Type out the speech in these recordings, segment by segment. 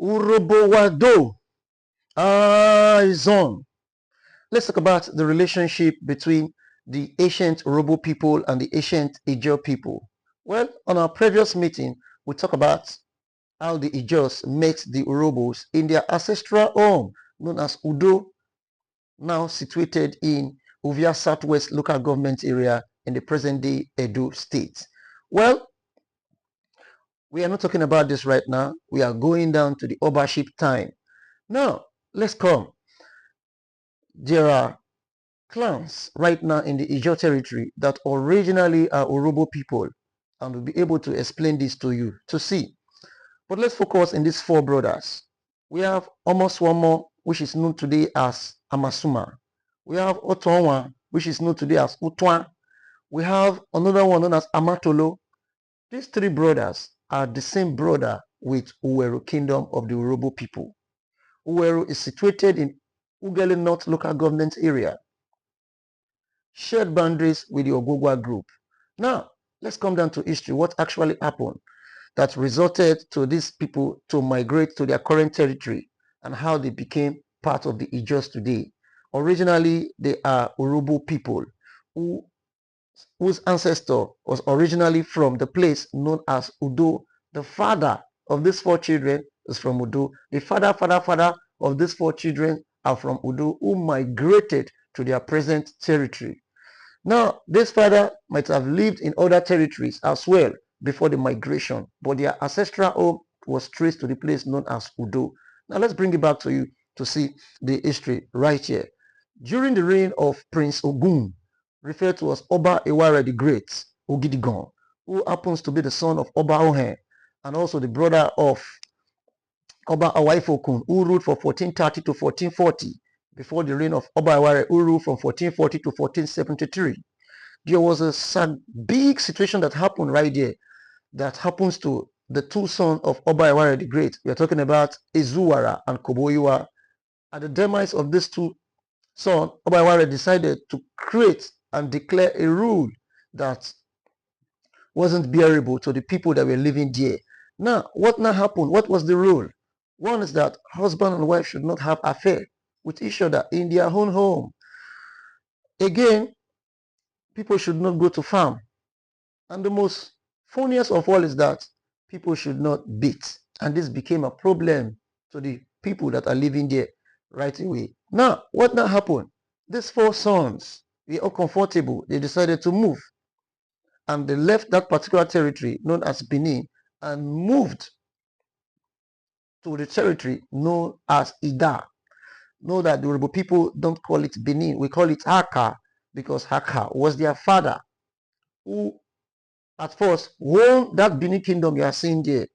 Urhobo Ijaw. Let's talk about the relationship between the ancient Urhobo people and the ancient Ijaw people. Well, on our previous meeting, we talked about how the Ijaws met the Urhobos in their ancestral home known as Udo, now situated in Uvia Southwest local government area in the present-day Edo state. Well, we are not talking about this right now. We are going down to the Obership time. Now, let's come. There are clans right now in the Ijaw territory that originally are Urhobo people, and we'll be able to explain this to you to see. But let's focus in these four brothers. We have Omoswomo, which is known today as Amasuma. We have Otonwa, which is known today as Utwa. We have another one known as Amatolo. These three brothers are the same brother with Uweru Kingdom of the Urhobo people. Uweru is situated in Ughelli North local government area, shared boundaries with the Ogogwa group. Now, let's come down to history. What actually happened that resulted to these people to migrate to their current territory and how they became part of the Ijaws today. Originally, they are Urhobo people whose ancestor was originally from the place known as Udo. The father of these four children is from Udo. The father of these four children are from Udo, who migrated to their present territory. Now, this father might have lived in other territories as well before the migration, but their ancestral home was traced to the place known as Udo. Now, let's bring it back to you to see the history right here. During the reign of Prince Ogun, referred to as Oba Eware the Great, Ogidigon, who happens to be the son of Oba Ohen, and also the brother of Oba Awaifokun, who ruled from 1430 to 1440, before the reign of Oba Eware, who ruled from 1440 to 1473. There was a big situation that happened right there that happens to the two sons of Oba Eware the Great. We are talking about Ezuwara and Koboyiwa. At the demise of these two sons, Oba Eware decided to create and declare a rule that wasn't bearable to the people that were living there. Now, what now happened? What was the rule? One is that husband and wife should not have affair with each other in their own home. Again, people should not go to farm. And the most funniest of all is that people should not beat. And this became a problem to the people that are living there right away. Now, what now happened? These four sons were uncomfortable. They decided to move. And they left that particular territory known as Benin and moved to the territory known as Ida. Know that the Urhobo people don't call it Benin. We call it Haka because Haka was their father who at first won that Benin kingdom you are seeing there.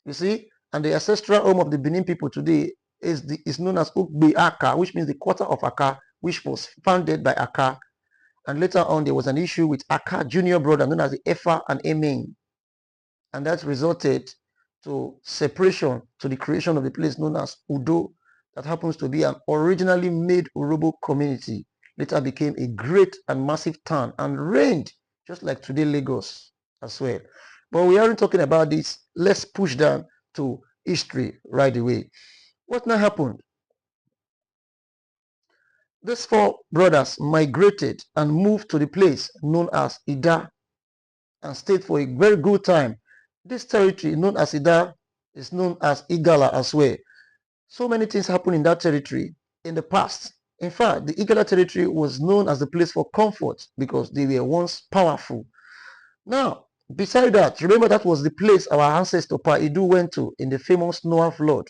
You see? And the ancestral home of the Benin people today is known as Ugbe Aka, which means the quarter of Aka, which was founded by Aka. And later on, there was an issue with Aka junior brother known as the Efa and Emin. And that resulted to separation, to the creation of the place known as Udo, that happens to be an originally made Urhobo community. Later became a great and massive town and reigned just like today Lagos as well. But we aren't talking about this. Let's push down to history right away. What now happened? These four brothers migrated and moved to the place known as Ida and stayed for a very good time. This territory known as Ida is known as Igala as well. So many things happened in that territory in the past. In fact, the Igala territory was known as the place for comfort because they were once powerful. Now, beside that, remember that was the place our ancestor Paidu went to in the famous Noah flood.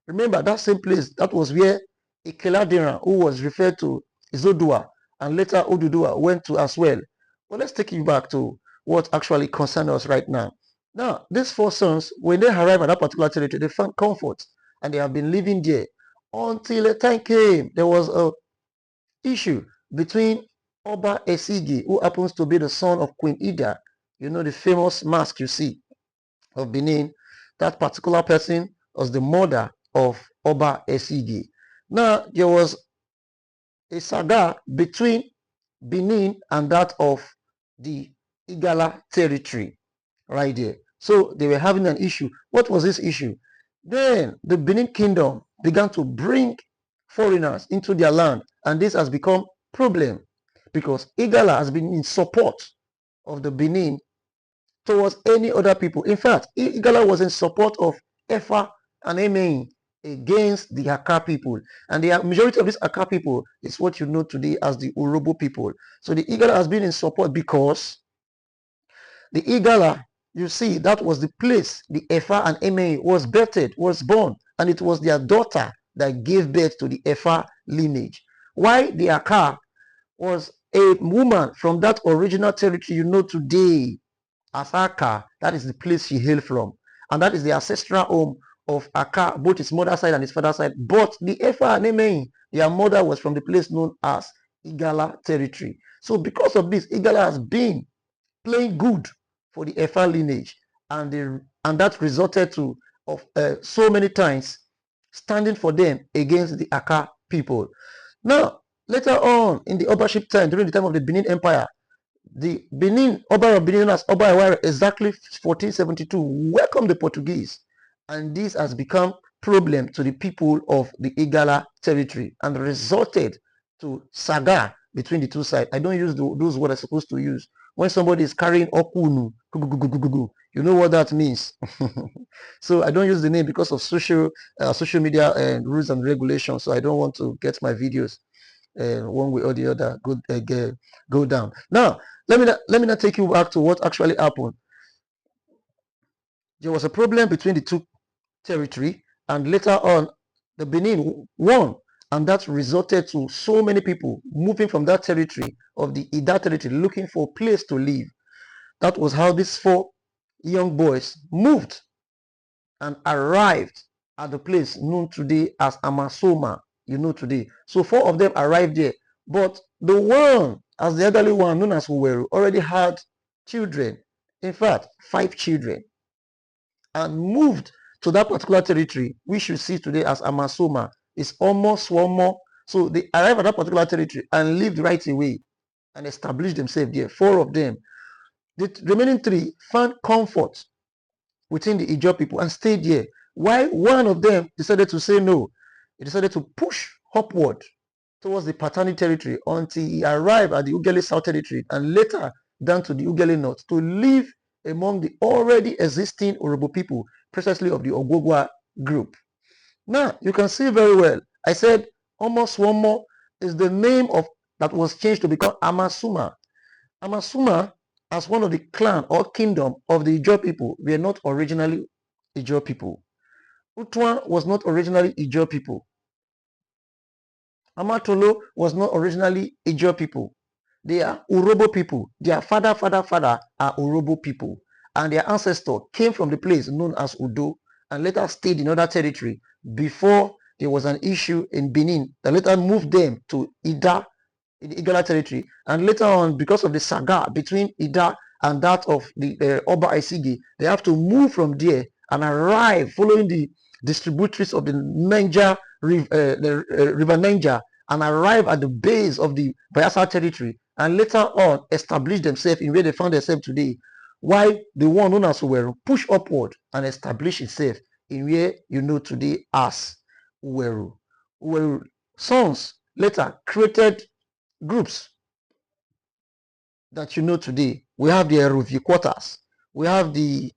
Remember that same place, that was where Ikeladera, who was referred to Izodua, and later Odudua went to as well. But let's take you back to what actually concerns us right now. Now, these four sons, when they arrived at that particular territory, they found comfort, and they have been living there until a time came. There was a issue between Oba Esigi, who happens to be the son of Queen Ida, you know, the famous mask you see of Benin. That particular person was the mother of Oba Esigi. Now, there was a saga between Benin and that of the Igala territory right there. So they were having an issue. What was this issue? Then the Benin Kingdom began to bring foreigners into their land, and this has become problem because Igala has been in support of the Benin towards any other people. In fact, Igala was in support of Efa and Emein against the Aka people. And the majority of these Aka people is what you know today as the Urhobo people. So the Igala has been in support because the Igala, you see, that was the place the Efa and Emein was birthed, was born. And it was their daughter that gave birth to the Efa lineage. Why the Aka was a woman from that original territory you know today as Aka, that is the place she hailed from. And that is the ancestral home of Aka, both his mother's side and his father's side. But the Efa and Emein, their mother was from the place known as Igala territory. So because of this, Igala has been playing good for the Efa lineage. And that resulted to of so many times standing for them against the Aka people. Now, later on in the Obaship time, during the time of the Benin Empire, the Benin, Oba of Benin as Oba Iwara, exactly 1472, welcomed the Portuguese. And this has become problem to the people of the Igala territory and resulted to saga between the two sides. I don't use those words I'm supposed to use. When somebody is carrying Okunu, you know what that means. So I don't use the name because of social media and rules and regulations. So I don't want to get my videos one way or the other go down. Now, let me not take you back to what actually happened. There was a problem between the two territory, and later on, the Benin won, and that resulted to so many people moving from that territory of the Ida territory looking for a place to live. That was how these 4 young boys moved and arrived at the place known today as Amasoma, you know today. So 4 of them arrived there, but the one, as the elderly one known as Uweru, already had children. In fact, 5 children, and moved to that particular territory, which you see today as Amasoma. Is almost one more. So they arrived at that particular territory and lived right away and established themselves there. 4 of them. The remaining 3 found comfort within the Ijaw people and stayed there. Why one of them decided to say no? He decided to push upward towards the Patani territory until he arrived at the Ugele South territory and later down to the Ugele North to live among the already existing Urhobo people, precisely of the Ogwogwa group. Now, you can see very well, I said almost one more is the name of that was changed to become Amasuma. Amasuma, as one of the clan or kingdom of the Ijaw people, were not originally Ijaw people. Utwan was not originally Ijaw people. Amatolo was not originally Ijaw people. They are Urhobo people. Their father are Urhobo people. And their ancestor came from the place known as Udo and later stayed in other territory before there was an issue in Benin that later moved them to Ida in the Igala territory. And later on, because of the saga between Ida and that of the Oba Isigi, they have to move from there and arrive following the distributaries of the Niger, River Niger, and arrive at the base of the Bayelsa territory and later on establish themselves in where they found themselves today. While the one known as Uweru push upward and establish itself in where you know today as Uweru. Uweru sons later created groups that you know today. We have the Eruvi quarters, we have the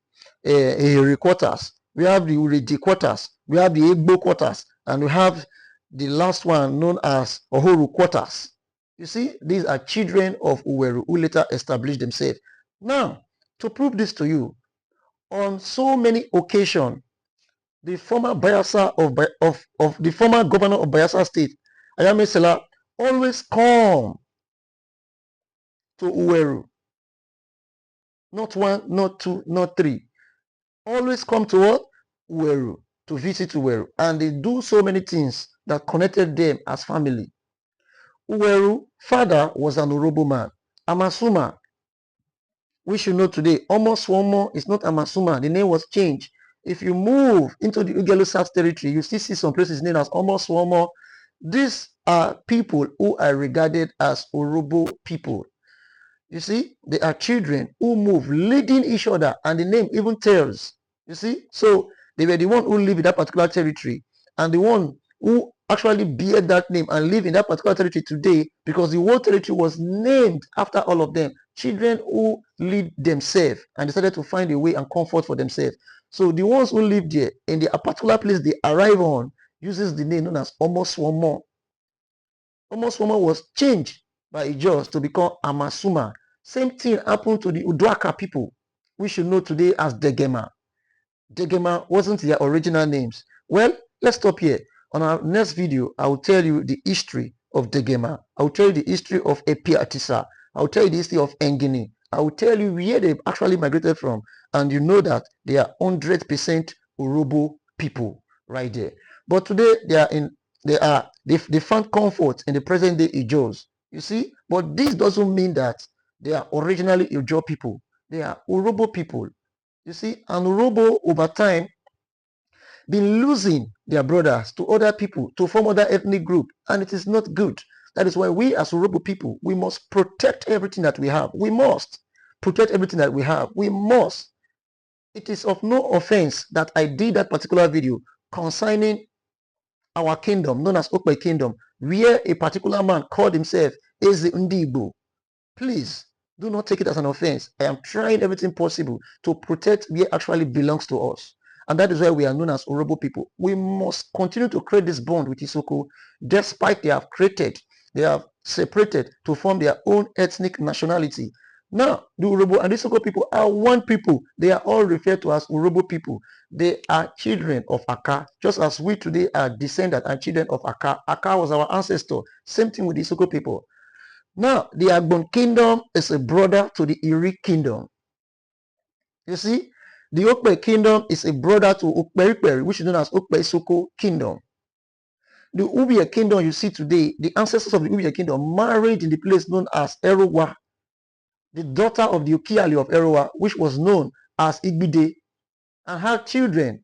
Eheri quarters, we have the Ureji quarters, we have the Egbo quarters, and we have the last one known as Ohoru quarters. You see, these are children of Uweru who later established themselves. Now, to prove this to you, on so many occasions, the former Bayelsa of the former governor of Bayelsa State, Ayame Sela, always come to Uweru. Not 1, not 2, not 3. Always come to what? Uweru, to visit Uweru. And they do so many things that connected them as family. Uweru father was an Urhobo man. Amasuma, which you know today, almost one more is not Amasuma. The name was changed. If you move into the Ugelu South territory, you still see some places named as almost one more. These are people who are regarded as Urhobo people. You see, they are children who move, leading each other, and the name even tells. You see, so They were the one who lived in that particular territory, and the one who actually bear that name and live in that particular territory today, because the whole territory was named after all of them. Children who lead themselves and decided to find a way and comfort for themselves. So the ones who live there in the particular place they arrive on uses the name known as Omoswomo. Omoswomo was changed by Ijaws to become Amasuma. Same thing happened to the Uduaka people, we should know today as Degema. Degema wasn't their original names. Well, let's stop here. On our next video, I will tell you the history of Degema. I will tell you the history of Epiatisa. I will tell you the history of Engini. I will tell you where they actually migrated from, and you know that they are 100% Urhobo people right there. But today they found comfort in the present day Ijaws. You see, but this doesn't mean that they are originally Ijaw people. They are Urhobo people. You see, and Urhobo over time been losing their brothers to other people to form other ethnic group, and it is not good. That is why we as Urhobo people, we must protect everything that we have. We must protect everything that we have. We must. It is of no offense that I did that particular video concerning our kingdom, known as Okpe Kingdom, where a particular man called himself Eze Ndibo. Please do not take it as an offense. I am trying everything possible to protect what actually belongs to us. And that is why we are known as Urhobo people. We must continue to create this bond with Isoko, despite they have separated to form their own ethnic nationality. Now, the Urhobo and the Isoko people are one people. They are all referred to as Urhobo people. They are children of Aka, just as we today are descendants and children of Aka. Aka was our ancestor. Same thing with the Isoko people. Now, the Agbon kingdom is a brother to the Iri kingdom. You see, the Okpe kingdom is a brother to Okperiperi, which is known as Okpe Isoko kingdom. The Ubia kingdom you see today, the ancestors of the Ubia kingdom married in the place known as Erowa, the daughter of the Okiali of Erowa, which was known as Igbide, and had children.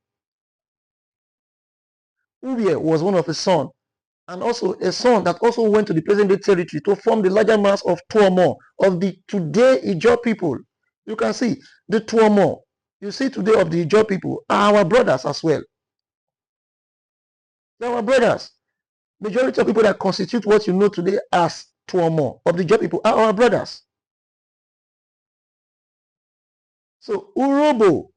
Ubia was one of his sons, and also a son that also went to the present-day territory to form the larger mass of Tuomo of the today Ijaw people. You can see the Tuomo you see today of the Ijaw people are our brothers as well. They are our brothers. Majority of people that constitute what you know today as Tuomo of the Ijaw people are our brothers. So Urhobo,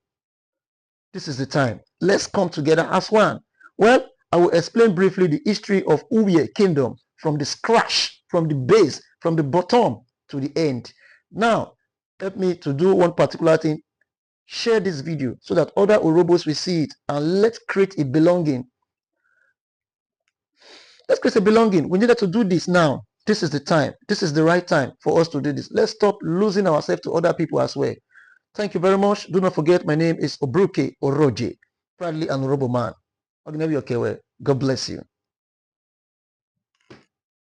this is the time. Let's come together as one. Well, I will explain briefly the history of Ubie kingdom from the scratch, from the base, from the bottom to the end. Now, help me to do one particular thing. Share this video so that other Urhobos will see it, and let's create a belonging. Let's create a belonging. We needed to do this now. This is the time. This is the right time for us to do this. Let's stop losing ourselves to other people as well. Thank you very much. Do not forget, my name is Obruke Oroje, proudly an Urhobo man. God bless you.